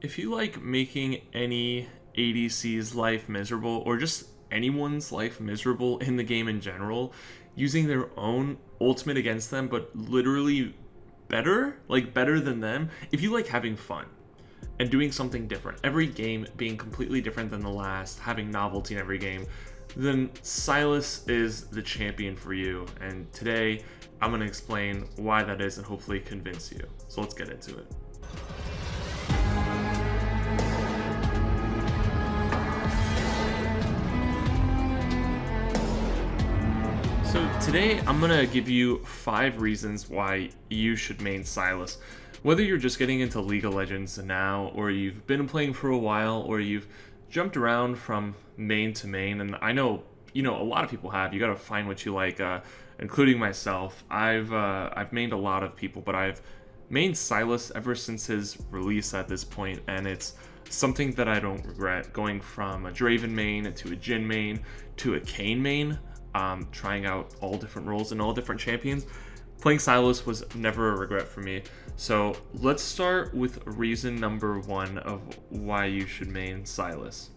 If you like making any ADC's life miserable, or just anyone's life miserable in the game in general, using their own ultimate against them, but literally better, like better than them, if you like having fun and doing something different, every game being completely different than the last, having novelty in every game, then Sylas is the champion for you. And today, I'm going to explain why that is and hopefully convince you. So let's get into it. So today I'm gonna give you 5 reasons why you should main Sylas. Whether you're just getting into League of Legends now, or you've been playing for a while, or you've jumped around from main to main, and I know a lot of people have. You gotta find what you like, including myself. I've mained a lot of people, but I've mained Sylas ever since his release at this point, and it's something that I don't regret. Going from a Draven main to a Jhin main to a Kayn main. Trying out all different roles and all different champions. Playing Sylas was never a regret for me. So let's start with reason number 1 of why you should main Sylas.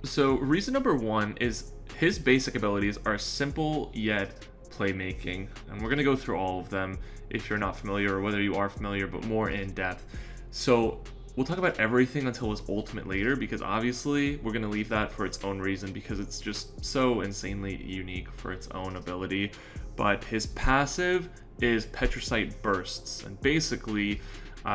So reason number 1 is his basic abilities are simple yet playmaking, and we're gonna go through all of them if you're not familiar, or whether you are familiar but more in depth. So we'll talk about everything until his ultimate later, because obviously we're going to leave that for its own reason, because it's just so insanely unique for its own ability. But his passive is Petricite Bursts, and basically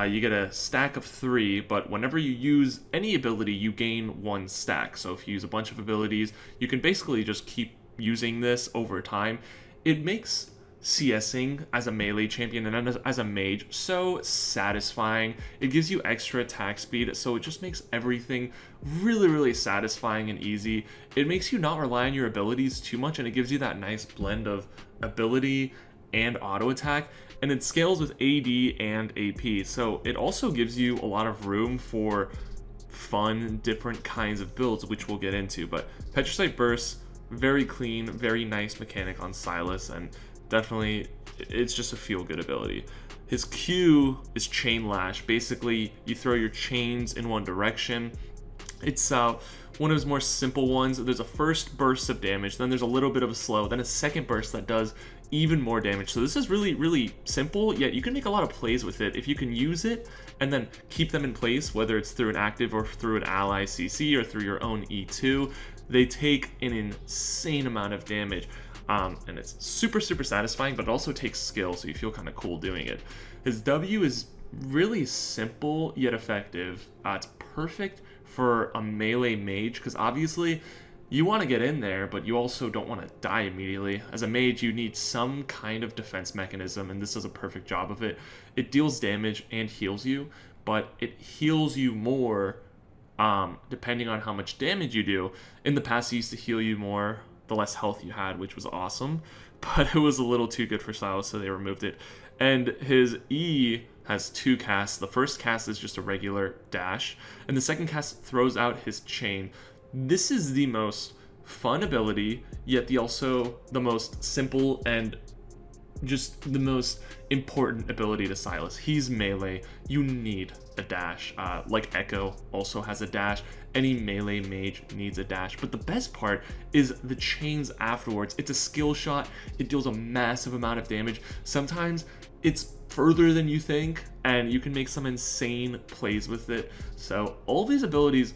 you get a stack of 3, but whenever you use any ability, you gain 1 stack. So if you use a bunch of abilities, you can basically just keep using this over time. It makes CSing as a melee champion and as a mage so satisfying. It gives you extra attack speed, so it just makes everything really satisfying and easy. It makes you not rely on your abilities too much, and it gives you that nice blend of ability and auto attack, and it scales with AD and AP, so it also gives you a lot of room for fun different kinds of builds, which we'll get into. But Petricite Burst, very clean, very nice mechanic on Sylas, and definitely, it's just a feel-good ability. His Q is Chain Lash. Basically, you throw your chains in one direction. It's one of his more simple ones. There's a first burst of damage, then there's a little bit of a slow, then a second burst that does even more damage. So this is really simple, yet you can make a lot of plays with it if you can use it and then keep them in place, whether it's through an active or through an ally CC or through your own E2. They take an insane amount of damage. And it's super satisfying, but it also takes skill, so you feel kind of cool doing it. His W is really simple yet effective. It's perfect for a melee mage, because obviously you want to get in there, but you also don't want to die immediately. As a mage, you need some kind of defense mechanism, and this does a perfect job of it. It deals damage and heals you, but it heals you more depending on how much damage you do. In the past, it used to heal you more the less health you had, which was awesome, but it was a little too good for Sylas, so they removed it. And his E has 2 casts. The first cast is just a regular dash, and the second cast throws out his chain. This is the most fun ability, yet also the most simple and just the most important ability to Sylas. He's melee. You need a dash. Like Echo also has a dash. Any melee mage needs a dash. But the best part is the chains afterwards. It's a skill shot. It deals a massive amount of damage. Sometimes it's further than you think, and you can make some insane plays with it. So all these abilities,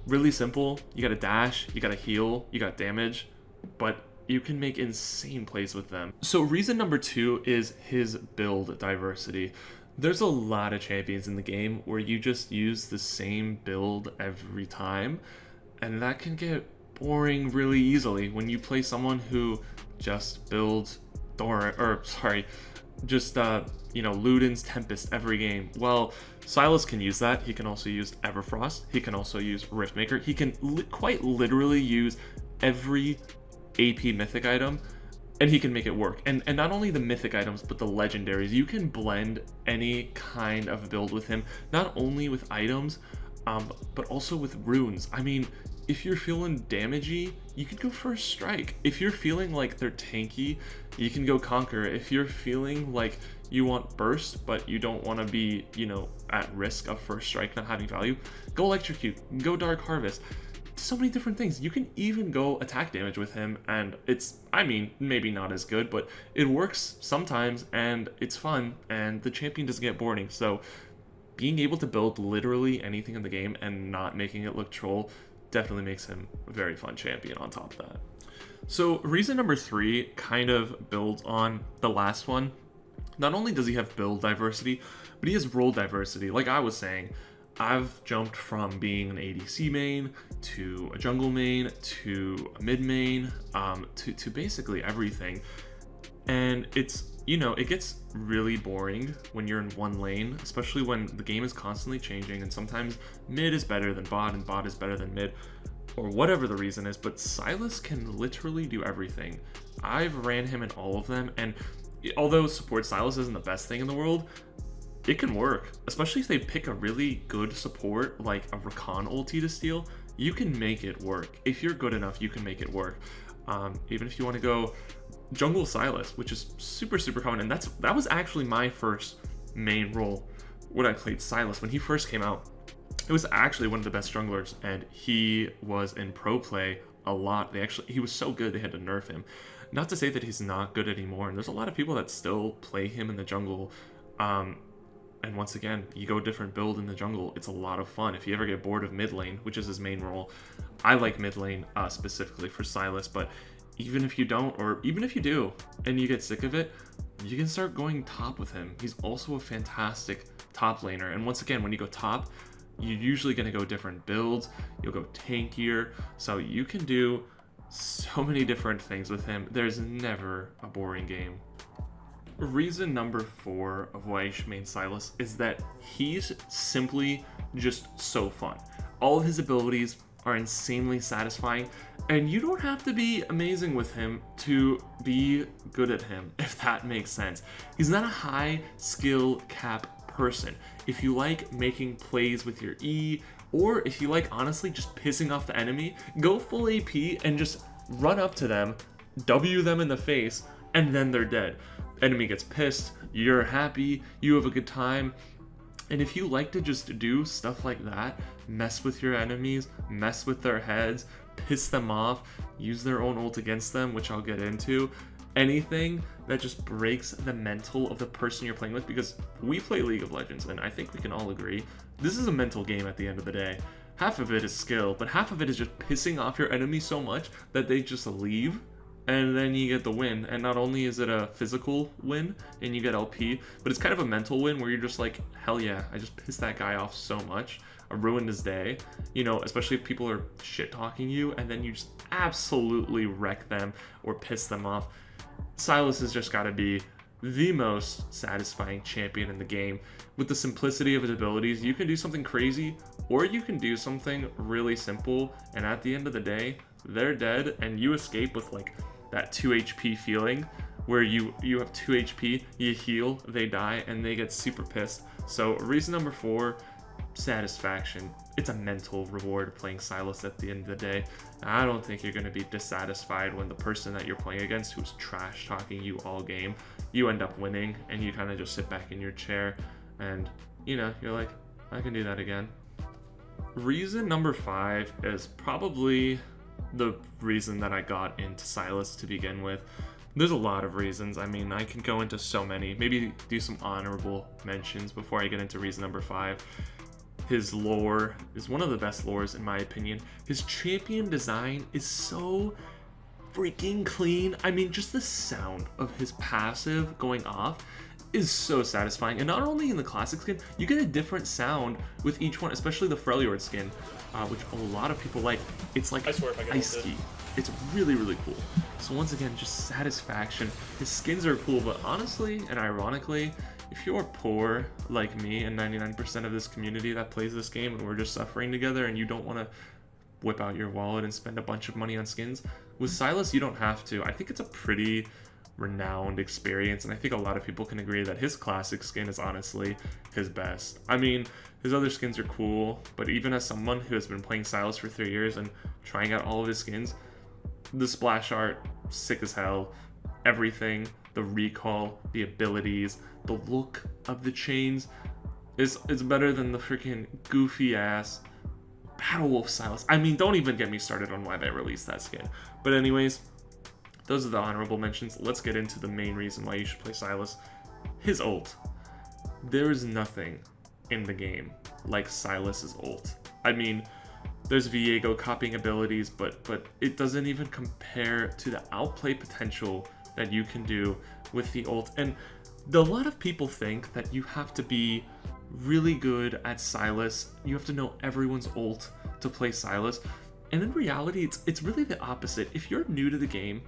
really simple. You got a dash, you got a heal, you got damage, but you can make insane plays with them. So reason number 2 is his build diversity. There's a lot of champions in the game where you just use the same build every time, and that can get boring really easily when you play someone who just builds Luden's Tempest every game. Well, Sylas can use that. He can also use Everfrost. He can also use Riftmaker. He can quite literally use every AP mythic item, and he can make it work. And not only the mythic items, but the legendaries. You can blend any kind of build with him, not only with items, but also with runes. I mean, if you're feeling damagey, you could go First Strike. If you're feeling like they're tanky, you can go Conquer. If you're feeling like you want Burst, but you don't want to be, at risk of First Strike not having value, go Electrocute, go Dark Harvest. So many different things. You can even go attack damage with him, and it's, I mean, maybe not as good, but it works sometimes, and it's fun, and the champion doesn't get boring. So being able to build literally anything in the game and not making it look troll definitely makes him a very fun champion on top of that. So reason number 3 kind of builds on the last one. Not only does he have build diversity, but he has role diversity. Like I was saying, I've jumped from being an ADC main to a jungle main to a mid main to basically everything. And it's, it gets really boring when you're in one lane, especially when the game is constantly changing and sometimes mid is better than bot and bot is better than mid, or whatever the reason is. But Sylas can literally do everything. I've ran him in all of them, and although support Sylas isn't the best thing in the world, it can work, especially if they pick a really good support like a Rakan ulti to steal. You can make it work. If you're good enough, you can make it work. Even if you want to go jungle Sylas, which is super common, and that was actually my first main role when I played Sylas. When he first came out, it was actually one of the best junglers, and he was in pro play a lot. He was so good they had to nerf him. Not to say that he's not good anymore, and there's a lot of people that still play him in the jungle. And once again, you go different build in the jungle, it's a lot of fun. If you ever get bored of mid lane, which is his main role, I like mid lane specifically for Sylas, but even if you don't, or even if you do, and you get sick of it, you can start going top with him. He's also a fantastic top laner, and once again, when you go top, you're usually going to go different builds, you'll go tankier, so you can do so many different things with him. There's never a boring game. Reason number 4 of why you should main Sylas is that he's simply just so fun. All of his abilities are insanely satisfying, and you don't have to be amazing with him to be good at him, if that makes sense. He's not a high skill cap person. If you like making plays with your E, or if you like honestly just pissing off the enemy, go full AP and just run up to them, W them in the face, and then they're dead. Enemy gets pissed, you're happy, you have a good time. And if you like to just do stuff like that, mess with your enemies, mess with their heads, piss them off, use their own ult against them, which I'll get into, anything that just breaks the mental of the person you're playing with, because we play League of Legends, and I think we can all agree, this is a mental game at the end of the day. Half of it is skill, but half of it is just pissing off your enemy so much that they just leave, and then you get the win. And not only is it a physical win and you get LP, but it's kind of a mental win where you're just like, hell yeah, I just pissed that guy off so much. I ruined his day, especially if people are shit talking you, and then you just absolutely wreck them or piss them off. Sylas has just got to be the most satisfying champion in the game. With the simplicity of his abilities, you can do something crazy or you can do something really simple, and at the end of the day, they're dead and you escape with like that 2 HP feeling where you have 2 HP, you heal, they die, and they get super pissed. So reason number 4, satisfaction. It's a mental reward playing Sylas at the end of the day. I don't think you're going to be dissatisfied when the person that you're playing against, who's trash talking you all game, you end up winning and you kind of just sit back in your chair and you're like, I can do that again. Reason number 5 is probably the reason that I got into Sylas to begin with. There's a lot of reasons. I mean, I can go into so many. Maybe do some honorable mentions before I get into reason number 5. His lore is one of the best lores in my opinion. His champion design is so freaking clean. I mean, just the sound of his passive going off is so satisfying. And not only in the classic skin, you get a different sound with each one, especially the Freljord skin, which a lot of people like. It's like ice ski. It's really cool. So once again, just satisfaction. His skins are cool, but honestly and ironically, if you're poor like me and 99% of this community that plays this game, and we're just suffering together, and you don't want to whip out your wallet and spend a bunch of money on skins, with Sylas you don't have to. I think it's a pretty renowned experience, and I think a lot of people can agree that his classic skin is honestly his best. I mean, his other skins are cool, but even as someone who has been playing Sylas for 3 years and trying out all of his skins, the splash art, sick as hell. Everything, the recall, the abilities, the look of the chains is better than the freaking goofy ass Battle Wolf Sylas. I mean, don't even get me started on why they released that skin. But anyways, those are the honorable mentions. Let's get into the main reason why you should play Sylas. His ult. There is nothing in the game like Sylas's ult. I mean, there's Viego copying abilities, but it doesn't even compare to the outplay potential that you can do with the ult. And a lot of people think that you have to be really good at Sylas. You have to know everyone's ult to play Sylas. And in reality, it's really the opposite. If you're new to the game,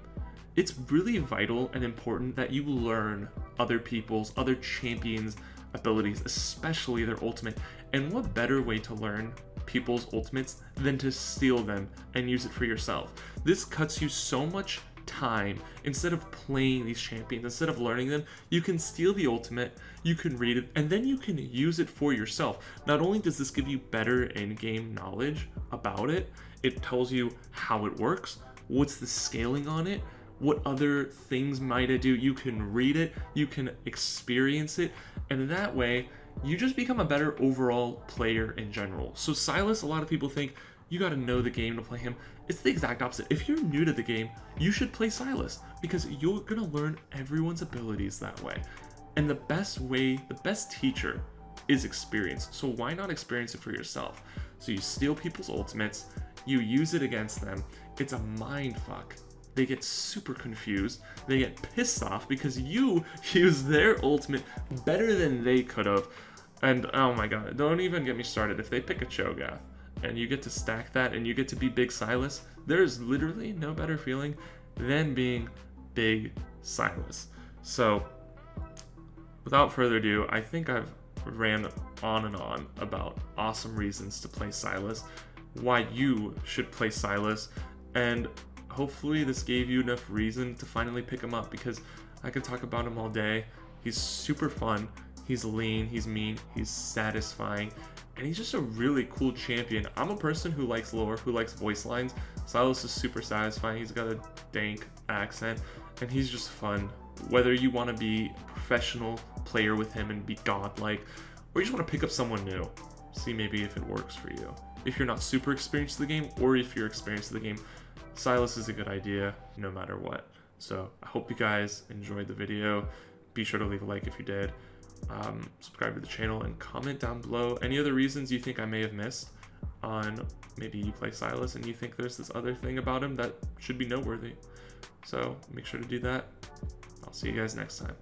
it's really vital and important that you learn other champions' abilities, especially their ultimate. And what better way to learn people's ultimates than to steal them and use it for yourself? This cuts you so much time. Instead of playing these champions, instead of learning them, you can steal the ultimate, you can read it, and then you can use it for yourself. Not only does this give you better in-game knowledge about it, it tells you how it works, what's the scaling on it, what other things might it do. You can read it, you can experience it, and that way you just become a better overall player in general. So Sylas, a lot of people think you got to know the game to play him. It's the exact opposite. If you're new to the game, you should play Sylas because you're going to learn everyone's abilities that way. And the best way, the best teacher is experience. So why not experience it for yourself? So you steal people's ultimates, you use it against them. It's a mind fuck. They get super confused. They get pissed off because you use their ultimate better than they could have. And oh my god, don't even get me started. If they pick a Cho'Gath and you get to stack that and you get to be big Sylas, there's literally no better feeling than being big Sylas. So without further ado, I think I've ran on and on about awesome reasons to play Sylas, why you should play Sylas, and hopefully this gave you enough reason to finally pick him up, because I could talk about him all day. He's super fun, he's lean, he's mean, he's satisfying, and he's just a really cool champion. I'm a person who likes lore, who likes voice lines. Sylas is super satisfying, he's got a dank accent, and he's just fun. Whether you want to be a professional player with him and be godlike, or you just want to pick up someone new, see maybe if it works for you. If you're not super experienced in the game, or if you're experienced in the game, Sylas is a good idea no matter what. So I hope you guys enjoyed the video. Be sure to leave a like if you did. Subscribe to the channel and comment down below any other reasons you think I may have missed on maybe you play Sylas and you think there's this other thing about him that should be noteworthy. So make sure to do that. I'll see you guys next time.